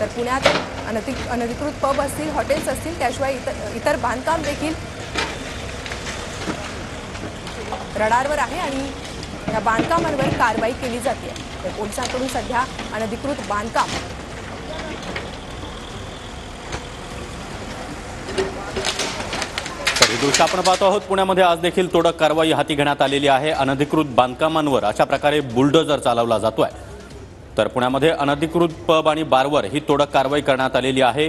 तर पुण्यात अनधिकृत पब असतील, हॉटेल्स असतील, त्याशिवाय इतर बांधकाम देखील रडारवर आहे आणि या बांधकामांवर कारवाई केली जाते। तर पोलिसांकडून सध्या अनधिकृत बांधकाम दृश्य आपण पाहतो आहोत। पुण्यामध्ये आज देखील तोडक कारवाई हाती घेण्यात आलेली आहे। अनधिकृत बांधकामांवर अशा प्रकारे बुलडोजर चालवला जातोय। तर पुण्यामध्ये अनधिकृत पब आणि बारवर ही तोडक कारवाई करण्यात आलेली आहे।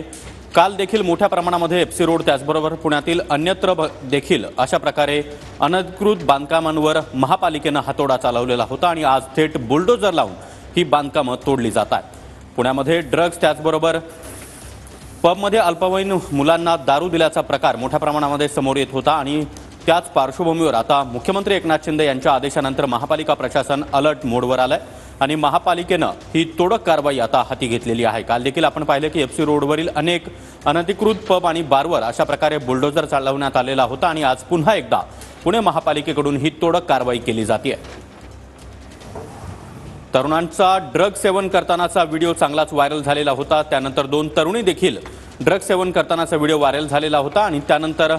काल देखील मोठ्या प्रमाणामध्ये एफसी रोड त्याचबरोबर पुण्यातील अन्यत्र देखील अशा प्रकारे अनधिकृत बांधकामांवर महापालिकेने हातोडा चालवलेला होता आणि आज थेट बुलडोजर लावून ही बांधकामं तोडली जात आहेत। पुण्यामध्ये ड्रग्ज त्याचबरोबर पबमध्ये अल्पवयीन मुलांना दारू दिल्याचा प्रकार मोठ्या प्रमाणामध्ये समोर येत होता आणि त्याच पार्श्वभूमीवर आता मुख्यमंत्री एकनाथ शिंदे यांच्या आदेशानंतर महापालिका प्रशासन अलर्ट मोडवर आलंय आणि महापालिकेनं ही तोडक कारवाई आता हाती घेतलेली आहे। काल देखील आपण पाहिलं की एफसी रोडवरील अनेक अनधिकृत पब आणि बारवर अशा प्रकारे बुलडोजर चालवण्यात आलेला होता आणि आज पुन्हा एकदा पुणे महापालिकेकडून ही तोडक कारवाई केली जाते। तरुणांचा ड्रग सेवन करतानाचा व्हिडिओ चांगलाच व्हायरल झालेला होता। त्यानंतर 2 तरुणी देखील ड्रग सेवन करतानाचा व्हिडिओ व्हायरल झालेला होता आणि त्यानंतर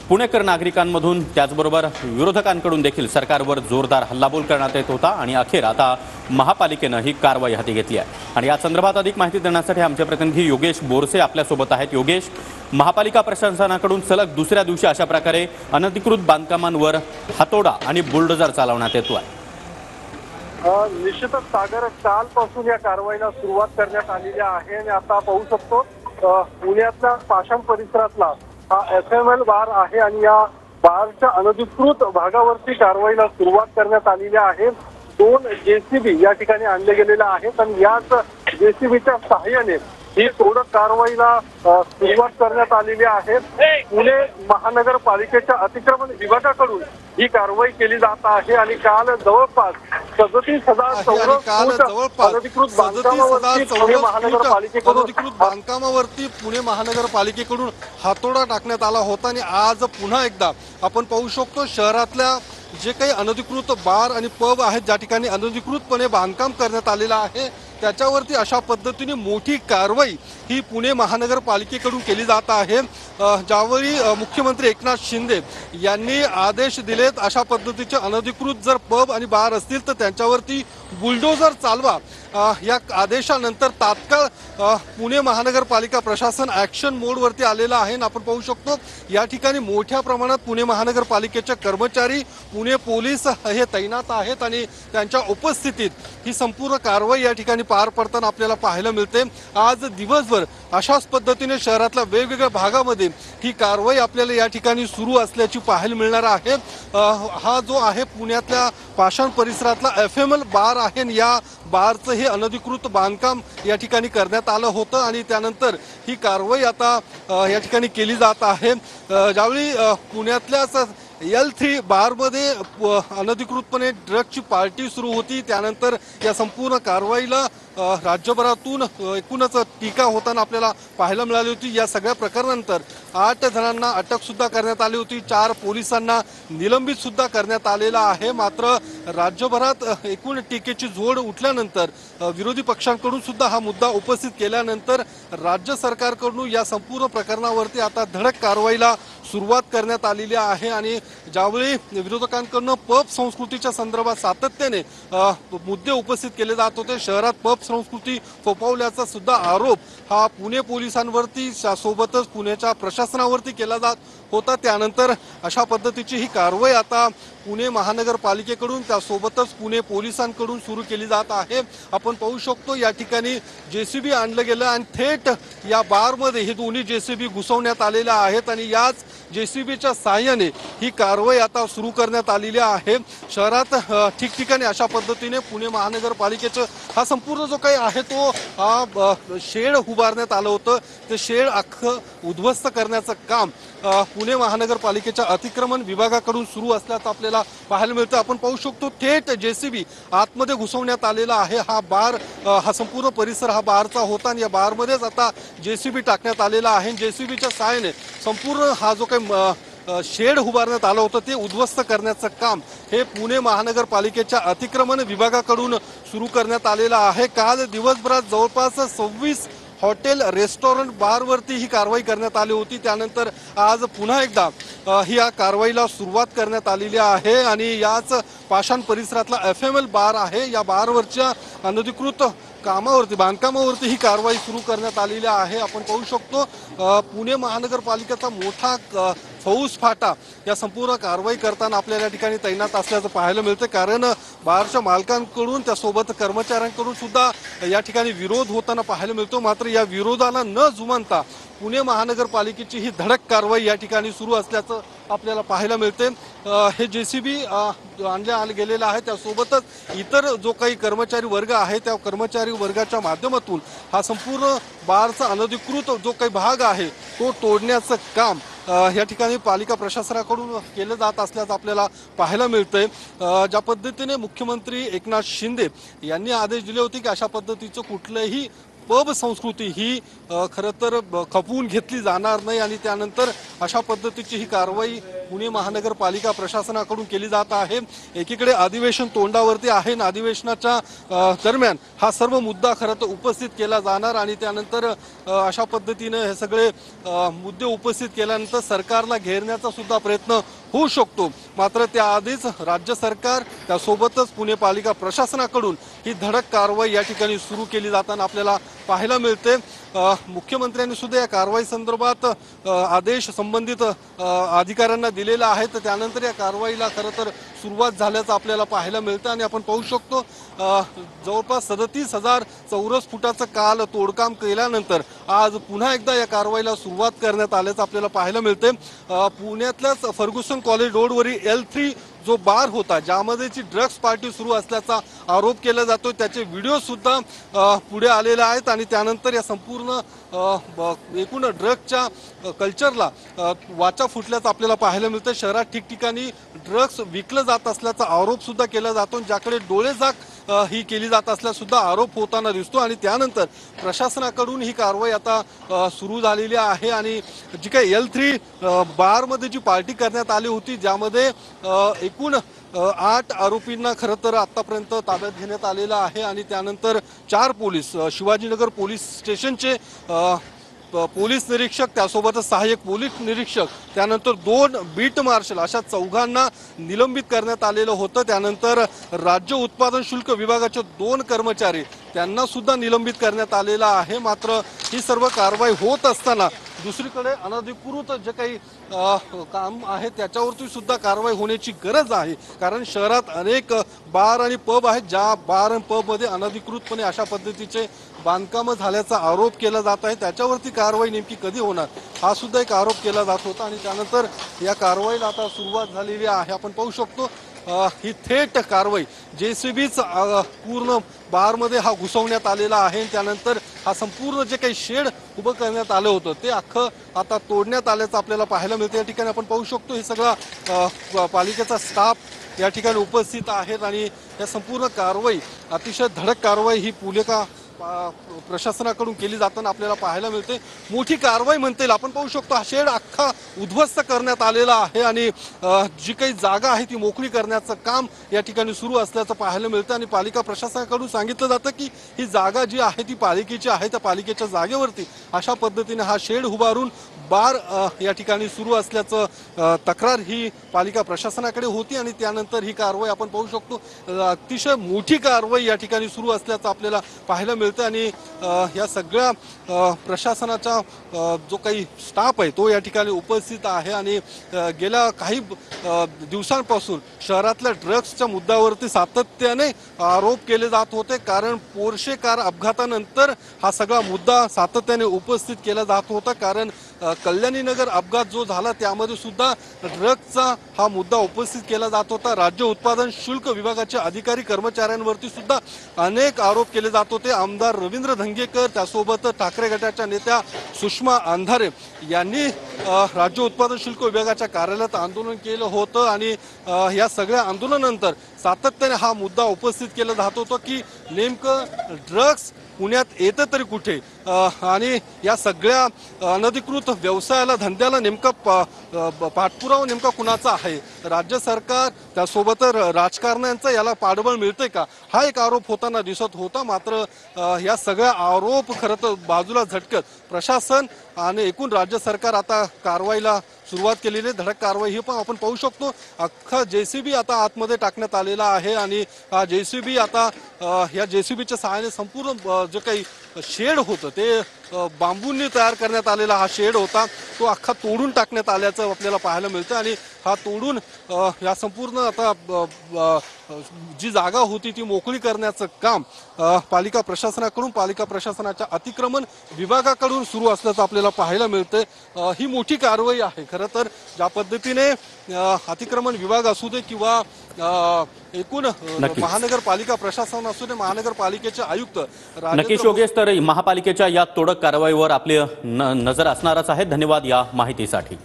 पुणेकर नागरिकांमधून त्याचबरोबर विरोधकांकडून देखील सरकारवर जोरदार हल्लाबोल करण्यात येत होता आणि अखेर आता महापालिकेनं ही कारवाई हाती घेतली आहे। आणि या संदर्भात अधिक माहिती देण्यासाठी आमचे प्रतिनिधी योगेश बोरसे आपल्यासोबत आहेत। योगेश, महापालिका प्रशासनाकडून सलग दुसऱ्या दिवशी अशा प्रकारे अनधिकृत बांधकामांवर हातोडा आणि बुलडोजर चालवण्यात येतो आहे। निश्चितच सागर, कालपासून या कारवाईला सुरुवात करण्यात आलेली आहे आणि आता पाहू शकतो पुण्यातल्या पाषाण परिसरातला हा FML बार आहे आणि या बारच्या अनधिकृत भागावरती कारवाईला सुरुवात करण्यात आलेली आहे। 2 JCB या ठिकाणी आणले गेलेले आहेत आणि याच JCBच्या सहाय्याने ही तोडक कारवाईला सुरुवात करण्यात आलेली आहे। पुणे महानगरपालिकेच्या अतिक्रमण विभागाकडून ही कारवाई केली जात आहे आणि काल जवळपास 37,000 अनधिकृत बांधकामावरती पुणे महानगरपालिकेकडून हातोडा टाकण्यात आला होता आणि आज पुन्हा एकदा आपण पाहू शकतो शहरातल्या जे काही अनधिकृत बार आणि पब आहेत, ज्या ठिकाणी अनधिकृतपणे बांधकाम करण्यात आलेलं आहे, त्याच्यावरती अशा पद्धतीने मोठी कारवाई ही पुणे महानगरपालिकेकडून केली जात आहे। ज्यावेळी मुख्यमंत्री एकनाथ शिंदे यांनी आदेश दिलेत अशा पद्धतीचे अनधिकृत जर पब आणि बार असतील तर त्यांच्यावरती बुलडोजर चालवा, या आदेशानंतर तात्काळ पुणे महानगरपालिका प्रशासन ॲक्शन मोडवरती आलेलं आहे। आपण पाहू शकतो या ठिकाणी मोठ्या प्रमाणात पुणे महानगरपालिकेचे कर्मचारी, पुणे पोलीस हे तैनात आहेत आणि त्यांच्या उपस्थितीत ही संपूर्ण कारवाई या ठिकाणी पार पडताना आपल्याला पाहायला मिळते। आज दिवसभर अशाच पद्धतीने शहरातल्या वेगवेगळ्या भागामध्ये ही कारवाई आपल्याला या ठिकाणी सुरू असल्याची पाहायला मिळणार आहे। हा जो आहे पुण्यातल्या पाषाण परिसरातला FML बार आहे, या बारचं हे अनधिकृत बांधकाम या ठिकाणी करण्यात आलं होतं आणि त्यानंतर ही कारवाई आता या ठिकाणी केली जात आहे। ज्यावेळी पुण्यातल्याच L3 बारमध्ये अनधिकृतपणे ड्रगची पार्टी सुरू होती, त्यानंतर या संपूर्ण कारवाईला राज्यभरातून एकूणच टीका होताना आपल्याला पाहायला मिळाली होती। या सगळ्या प्रकारानंतर 8 जणांना अटक सुद्धा करण्यात आली होती, 4 पोलिसांना निलंबित सुद्धा करण्यात आलेला आहे। मात्र राज्यभरात एकूण टीकेची झोड उठल्यानंतर विरोधी पक्षांकडून सुद्धा हा मुद्दा उपस्थित केल्यानंतर राज्य सरकारकडून या संपूर्ण प्रकरणावरती आता धडक कारवाईला सुरुवात करण्यात आलेली आहे आणि ज्यावेळी विरोधकांकडून पब संस्कृतीच्या संदर्भात सातत्याने मुद्दे उपस्थित केले जात होते, शहरात पब संस्कृती फोफावल्याचा सुद्धा आरोप हा पुणे पोलिसांवरती सोबतच पुण्याच्या प्रशासनावरती केला जात होता। त्यानंतर अशा पद्धतीची ही कारवाई आता पुणे महानगरपालिकेकडून त्यासोबतच पुणे पोलिसांकडून सुरू केली जात आहे। आपण पाहू शकतो या ठिकाणी JCB आणलं गेलं आणि थेट या बारमध्ये हे दोन्ही JCB घुसवण्यात आलेल्या आहेत आणि याच JCBच्या सहाय्याने ही कारवाई आता सुरू करण्यात आलेली आहे। शहरात ठिकठिकाणी अशा पद्धतीने पुणे महानगरपालिकेचं हा संपूर्ण जो काही आहे तो हा शेड उभारण्यात आलं होतं, ते शेड अख्खं उद्ध्वस्त करण्याचं काम पुणे महानगरपालिकेच्या अतिक्रमण विभागाकडून सुरू असल्याचं आपल्याला पाहायला मिळतं। आपण पाहू शकतो थेट JCB आतमध्ये घुसवण्यात आलेला आहे। हा बार, हा संपूर्ण परिसर हा बारचा होता आणि या बारमध्येच आता JCB टाकण्यात आलेला आहे। JCBच्या सहाय्याने संपूर्ण हा जो काही शेड उभारण्यात आलं होतं ते उद्ध्वस्त करण्याचं काम हे पुणे महानगरपालिकेच्या अतिक्रमण विभागाकडून सुरू करण्यात आलेलं आहे। काल दिवसभरात जवळपास 26 हॉटेल रेस्टॉरंट बारवरती ही कारवाई करण्यात आली होती। त्यानंतर आज पुन्हा एकदा ही या कारवाईला सुरुवात करण्यात आलेली आहे आणि याच पाषाण परिसरातला FML बार आहे, या बारवरच्या अनधिकृत कामावरती बांधकामावरती ही कारवाई सुरू करण्यात आलेली आहे। आपण पाहू शकतो पुणे महानगरपालिकेचा मोठा फौज फाटा या संपूर्ण कारवाई करताना आपल्याला या ठिकाणी तैनात असल्याचं पाहायला मिळतं, कारण बारच्या मालकांकडून त्यासोबत कर्मचाऱ्यांकडून सुद्धा या ठिकाणी विरोध होताना पाहायला मिळतो। मात्र या विरोधाला न जुमानता पुणे महानगरपालिकेची ही धडक कारवाई या ठिकाणी सुरू असल्याचं आपल्याला पाहायला मिळते। हे JCB आणल्या गेलेलं आहे, त्यासोबतच इतर जो काही कर्मचारी वर्ग आहे त्या कर्मचारी वर्गाच्या माध्यमातून हा संपूर्ण बारचा अनधिकृत जो काही भाग आहे तो तोडण्याचं काम या ठिकाणी पालिका प्रशासनाकडून केलं जात असल्याचं आपल्याला पाहायला मिळतंय। ज्या पद्धतीने मुख्यमंत्री एकनाथ शिंदे यांनी आदेश दिले होते की अशा पद्धतीचं कुठलंही पब संस्कृती ही खरं तर खपवून घेतली जाणार नाही आणि त्यानंतर अशा पद्धतीची ही कारवाई पुणे महानगरपालिका प्रशासनाकडून केली जात आहे। एकीकडे अधिवेशन तोंडावरती आहे आणि अधिवेशनाच्या दरम्यान हा सर्व मुद्दा खरं तर उपस्थित केला जाणार आणि त्यानंतर अशा पद्धतीने हे सगळे मुद्दे उपस्थित केल्यानंतर सरकारला घेरण्याचा सुद्धा प्रयत्न होऊ शकतो। मात्र त्याआधीच राज्य सरकार त्यासोबतच पुणे पालिका प्रशासनाकडून ही धडक कारवाई या ठिकाणी सुरू केली जाताना आपल्याला पाहायला मिळते। मुख्यमंत्र्यांनी सुद्धा या कारवाई संदर्भात आदेश संबंधित अधिकाऱ्यांना दिलेला आहे, तर त्यानंतर या कारवाईला खरं तर सुरुवात झाल्याचं आपल्याला पाहायला मिळतं आणि आपण पाहू शकतो जवळपास 37,000 चौरस फुटाचं काल तोडकाम केल्यानंतर आज पुन्हा एकदा या कारवाईला सुरुवात करण्यात आल्याचं आपल्याला पाहायला मिळते। पुण्यातल्याच फर्ग्युसन कॉलेज रोडवरील L3 जो बार होता ज्यामध्ये ड्रग्स पार्टी सुरू असल्याचा आरोप केला जातो, त्याचे व्हिडिओ सुद्धा पुढे आलेले आहेत आणि त्यानंतर या संपूर्ण एकूण ड्रग्सच्या कल्चरला वाचा फुटल्याचं आपल्याला पाहायला मिळतं। शहरात ठिकठिकाणी ड्रग्स विकलं जात असल्याचा आरोप सुद्धा केला जातो, ज्याकडे डोळेझाक ही केली जात असल्यास सुद्धा आरोप होताना दिसतो आणि त्यानंतर प्रशासनाकडून ही कारवाई आता सुरू झालेली आहे आणि जी काही L3 बारमध्ये जी पार्टी करण्यात आली होती ज्यामध्ये एकूण 8 आरोपींना खरं तर आतापर्यंत ताब्यात घेण्यात आलेलं आहे आणि त्यानंतर 4 पोलीस शिवाजीनगर पोलीस स्टेशनचे पोलीस निरीक्षक त्यासोबतच सहाय्यक पोलीस निरीक्षक त्यानंतर 2 बीट मार्शल अशा 4घांना निलंबित करण्यात आलेलं होतं। त्यानंतर राज्य उत्पादन शुल्क विभागाचे 2 कर्मचारी त्यांना सुद्धा निलंबित करण्यात आलेलं आहे। मात्र ही सर्व कारवाई होत असताना दुसरीकडे अनधिकृत जे काही काम आहे त्याच्यावरती सुद्धा कारवाई होण्याची गरज आहे, कारण शहरात अनेक बार आणि पब आहेत ज्या बार आणि पबमध्ये अनधिकृतपणे अशा पद्धतीचे बांधकाम झाल्याचा आरोप केला जात आहे। त्याच्यावरती कारवाई नेमकी कधी होणार हा सुद्धा एक आरोप केला जात होता आणि त्यानंतर या कारवाईला आता सुरुवात झालेली आहे। आपण पाहू शकतो ही थेट कारवाई JCBच पूर्ण बारमध्ये हा घुसवण्यात आलेला आहे। त्यानंतर हा संपूर्ण जे काही शेड उभं करण्यात आलं होतं ते अख्खं आता तोडण्यात आल्याचं आपल्याला पाहायला मिळतं। या ठिकाणी आपण पाहू शकतो हे सगळा पालिकेचा स्टाफ या ठिकाणी उपस्थित आहेत आणि या संपूर्ण कारवाई अतिशय धडक कारवाई ही पुणे प्रशासनाकडून केली जाताना आपल्याला पाहायला मिळते। मोठी कारवाई म्हणता येईल। आपण पाहू शकतो हा शेड अख्खा उद्ध्वस्त करण्यात आलेला आहे आणि जी काही जागा आहे ती मोकळी करण्याचं काम या ठिकाणी सुरू असल्याचं पाहायला मिळतं आणि पालिका प्रशासनाकडून सांगितलं जातं की ही जागा जी आहे ती पालिकेची आहे, त्या पालिकेच्या जागेवरती अशा पद्धतीने हा शेड उभारून बार या ठिकाणी सुरू असल्याचं तक्रार ही पालिका प्रशासनाकडे होती आणि त्यानंतर ही कारवाई आपण पाहू शकतो अतिशय मोठी कारवाई या ठिकाणी सुरू असल्याचं आपल्याला पाहायला मिळतं आणि या सगळ्या प्रशासनाचा जो काही स्टाफ आहे तो या ठिकाणी उपस्थित आहे आणि गेल्या काही दिवसांपासून शहरातल्या ड्रग्सच्या मुद्द्यावरती सातत्याने आरोप केले जात होते, कारण पोर्शे कार अपघातानंतर हा सगळा मुद्दा सातत्याने उपस्थित केला जात होता, कारण कल्याणीनगर अपघात जो झाला त्यामध्ये सुद्धा ड्रग्सचा हा मुद्दा उपस्थित केला जात होता। राज्य उत्पादन शुल्क विभागाचे अधिकारी कर्मचाऱ्यांवरती सुद्धा अनेक आरोप केले जात होते। आमदार रवींद्र धंगेकर त्यासोबत ठाकरे गटाच्या नेत्या सुषमा अंधारे यांनी राज्य उत्पादन शुल्क विभागाच्या कार्यालयात आंदोलन केलं होतं आणि या सगळ्या आंदोलनानंतर सातत्याने हा मुद्दा उपस्थित केला जात होता की नेमकं ड्रग्स पुण्यात येतं तरी कुठे आणि या सगळ्या अनधिकृत व्यवसायाला धंद्याला नेमका पाठपुरावा नेमका कुणाचा आहे? राज्य सरकार त्यासोबत राजकारण्यांचं याला पाठबळ मिळतंय का? हा एक आरोप होताना दिसत होता. मात्र या सगळ्या आरोप खरं तर बाजूला झटकत प्रशासन आणि एकूण राज्य सरकार आता कारवाईला सुरुवात केलेली आहे. धडक कारवाई ही पण आपण पाहू शकतो. अख्खा JCB आता आतमध्ये टाकण्यात आलेला आहे आणि हा JCB आता या JCBच्या सहाय्याने संपूर्ण जे काही शेड होतं ते बांबूंनी तयार करण्यात आलेला हा शेड होता तो अख्खा तोडून टाकण्यात आल्याचं आपल्याला पाहायला मिळतं आणि हा तोडून या संपूर्ण आता जी जागा होती ती मोकळी करण्याचं काम पालिका प्रशासनाकडून पालिका प्रशासनाच्या अतिक्रमण विभागाकडून सुरू असल्याचं आपल्याला पाहायला मिळतंय. ही मोठी कारवाई आहे. खरं तर ज्या पद्धतीने अतिक्रमण विभाग असू दे किंवा एकूण महानगरपालिका प्रशासन असू दे महानगरपालिकेचे आयुक्त नक्कीच योगेश, तर महापालिकेच्या या तोडक कारवाईवर आपली नजर असणारच आहे. धन्यवाद या माहितीसाठी.